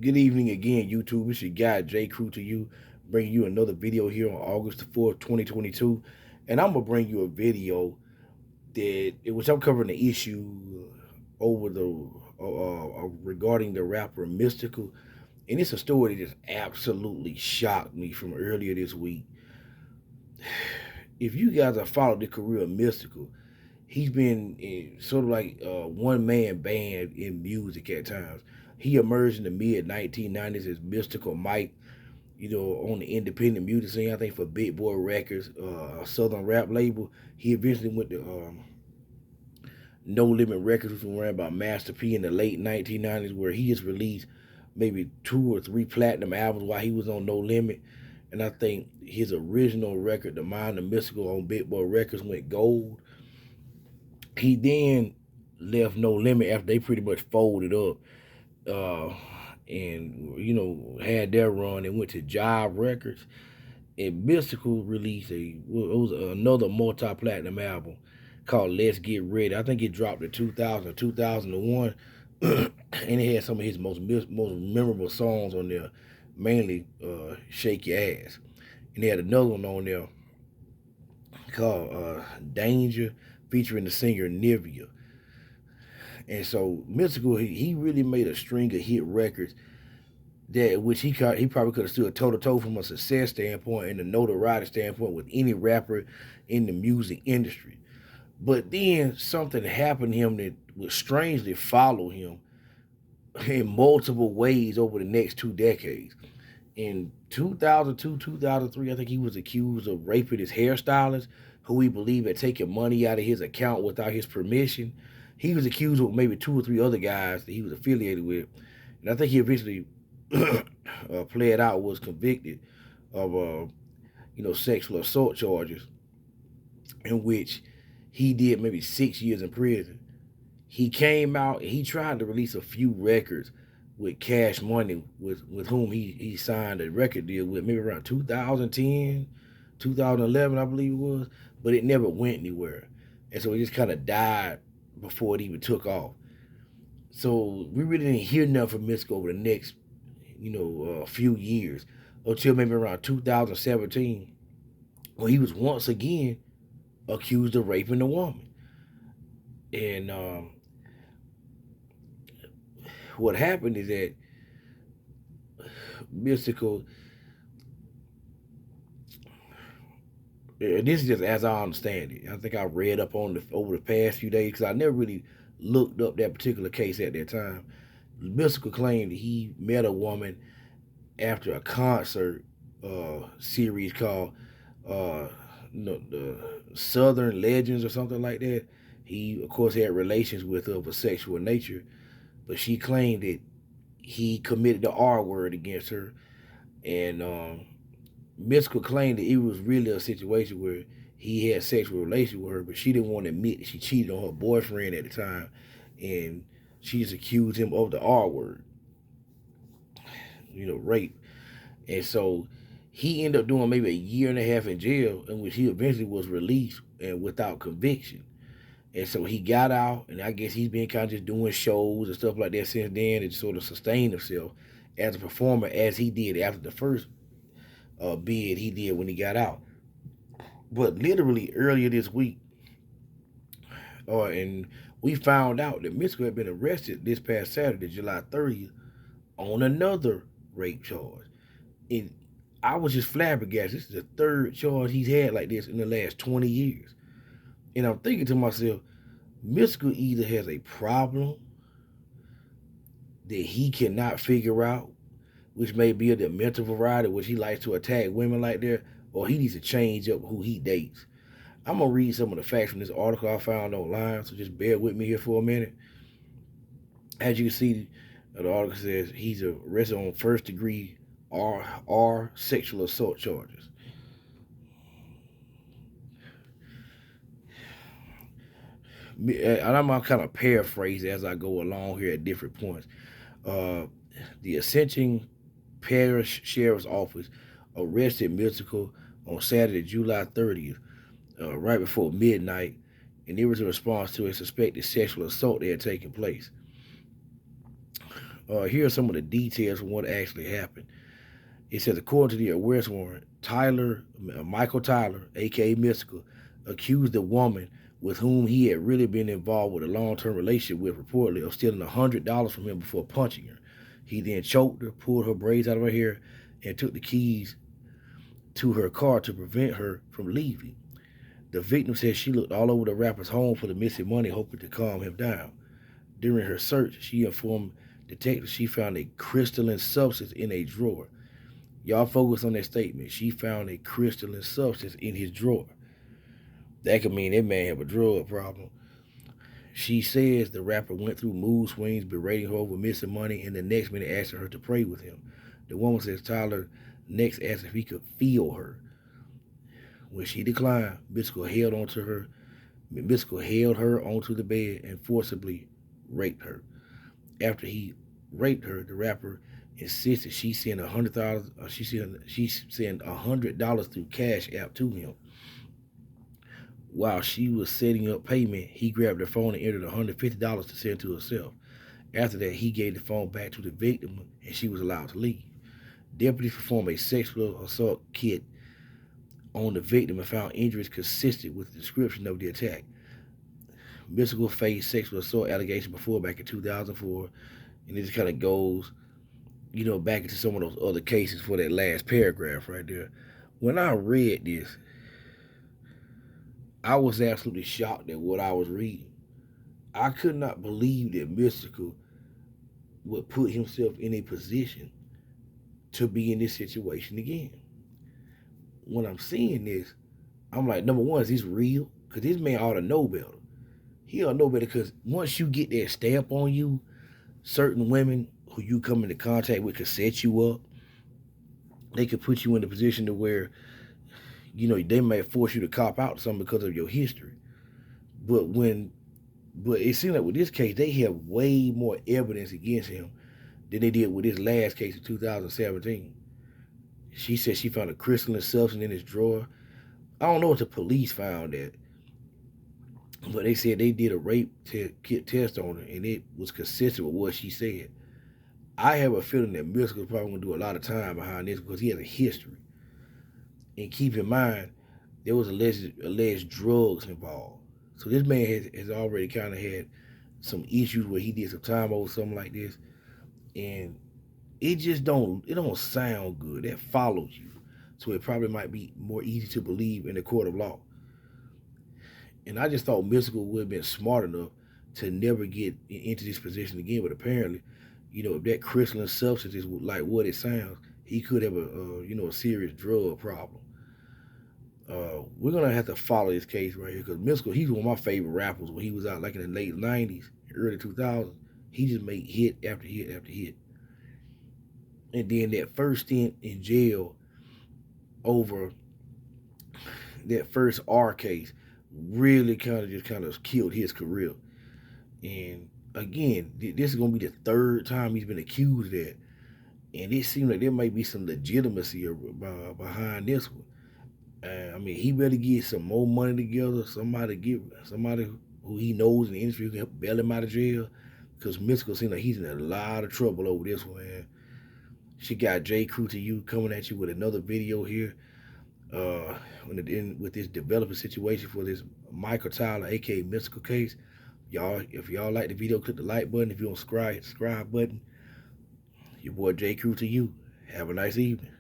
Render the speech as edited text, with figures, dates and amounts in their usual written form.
Good evening again, YouTube. It's your guy, J. Crew, to you, bringing you another video here on August the 4th, 2022. And I'm going to bring you a video which I'm covering the issue over regarding the rapper Mystical. And it's a story that just absolutely shocked me from earlier this week. If you guys have followed the career of Mystical, he's been sort of like a one man band in music at times. He emerged in the mid 1990s as Mystical Mike, on the independent music scene. I think for Big Boy Records, a Southern rap label. He eventually went to No Limit Records, which was ran by Master P in the late 1990s, where he just released maybe 2 or 3 platinum albums while he was on No Limit. And I think his original record, The Mind of Mystical on Big Boy Records, went gold. He then left No Limit after they pretty much folded up, uh, and had their run and went to Jive Records. And Mystical released another multi-platinum album called Let's Get Ready. I think it dropped in 2000, 2001, and it had some of his most memorable songs on there, mainly "Shake Your Ass." And they had another one on there called "Danger," featuring the singer Nivea. And so Mystical, he really made a string of hit records that which he probably could have stood toe to toe from a success standpoint and a notoriety standpoint with any rapper in the music industry. But then something happened to him that would strangely follow him in multiple ways over the next 2 decades. In 2002, 2003, I think he was accused of raping his hairstylist, who he believed had taken money out of his account without his permission. He was accused of maybe 2 or 3 other guys that he was affiliated with. And I think he eventually pled out, was convicted of sexual assault charges, in which he did maybe 6 years in prison. He came out and he tried to release a few records with Cash Money, with whom he signed a record deal with maybe around 2010, 2011, I believe it was, but it never went anywhere. And so it just kind of died before it even took off. So we really didn't hear nothing from Mystical over the next, few years until maybe around 2017, when he was once again accused of raping a woman. And what happened is that Mystical, and this is just as I understand it. I think I read up on over the past few days because I never really looked up that particular case at that time. Mystical claimed that he met a woman after a concert series called the Southern Legends or something like that. He, of course, had relations with her of a sexual nature, but she claimed that he committed the R word against her. And Mystical claimed that it was really a situation where he had sexual relations with her, but she didn't want to admit that she cheated on her boyfriend at the time, and she just accused him of the R word, rape. And so he ended up doing maybe a year and a half in jail, in which he eventually was released and without conviction. And so he got out, and I guess he's been kind of just doing shows and stuff like that since then, and sort of sustained himself as a performer as he did after the first bid he did when he got out. But literally earlier this week, and we found out that Mystical had been arrested this past Saturday, July 30th, on another rape charge. And I was just flabbergasted. This is the third charge he's had like this in the last 20 years. And I'm thinking to myself, Mystical either has a problem that he cannot figure out, which may be of the mental variety, which he likes to attack women like that, or he needs to change up who he dates. I'm going to read some of the facts from this article I found online, so just bear with me here for a minute. As you can see, the article says he's arrested on first degree R sexual assault charges. And I'm gonna kind of paraphrase as I go along here at different points. Uh, the Ascension Parish Sheriff's Office arrested Mystical on Saturday, July 30th, right before midnight, and it was a response to a suspected sexual assault that had taken place. Here are some of the details of what actually happened. It says, according to the arrest warrant, Michael Tyler, aka Mystical, accused the woman with whom he had really been involved with a long-term relationship with, reportedly, of stealing $100 from him before punching her. He then choked her, pulled her braids out of her hair, and took the keys to her car to prevent her from leaving. The victim said she looked all over the rapper's home for the missing money, hoping to calm him down. During her search, she informed detectives she found a crystalline substance in a drawer. Y'all focus on that statement. She found a crystalline substance in his drawer. That could mean that man have a drug problem. She says the rapper went through mood swings, berating her over missing money, and the next minute asking her to pray with him. The woman says Tyler next asked if he could feel her. When she declined, Mystical held her onto the bed and forcibly raped her. After he raped her, the rapper insisted she send $100 through Cash App to him. While she was setting up payment, he grabbed her phone and entered $150 to send to herself. After that, he gave the phone back to the victim and she was allowed to leave. Deputies performed a sexual assault kit on the victim and found injuries consistent with the description of the attack. Mystical faced sexual assault allegations before back in 2004, and it just kind of goes, back into some of those other cases for that last paragraph right there. When I read this, I was absolutely shocked at what I was reading. I could not believe that Mystical would put himself in a position to be in this situation again. When I'm seeing this, I'm like, number one, is this real? Because this man ought to know better. He ought to know better because once you get that stamp on you, certain women who you come into contact with could set you up. They could put you in a position to where, they may force you to cop out to something because of your history. But it seems like with this case, they have way more evidence against him than they did with this last case in 2017. She said she found a crystalline substance in his drawer. I don't know if the police found that, but they said they did a rape kit test on her, and it was consistent with what she said. I have a feeling that Mystikal is probably going to do a lot of time behind this because he has a history. And keep in mind, there was alleged drugs involved. So this man has already kind of had some issues where he did some time over something like this, and it just don't sound good. That follows you, so it probably might be more easy to believe in the court of law. And I just thought Mystical would have been smart enough to never get into this position again. But apparently, if that crystalline substance is like what it sounds, he could have a serious drug problem. We're gonna have to follow this case right here because Mystical, he's one of my favorite rappers. When he was out like in the late '90s, early 2000s, he just made hit after hit after hit. And then that first stint in jail over that first R case really kind of killed his career. And again, this is gonna be the third time he's been accused of that, and it seems like there might be some legitimacy behind this one. I mean, he better get some more money together. Somebody who he knows in the industry who can help bail him out of jail, because Mystical seems like he's in a lot of trouble over this one. Man. She got J. Crew to you coming at you with another video here. With this developing situation for this Michael Tyler, aka Mystikal case. If y'all like the video, click the like button. If you don't subscribe button. Your boy J. Crew to you. Have a nice evening.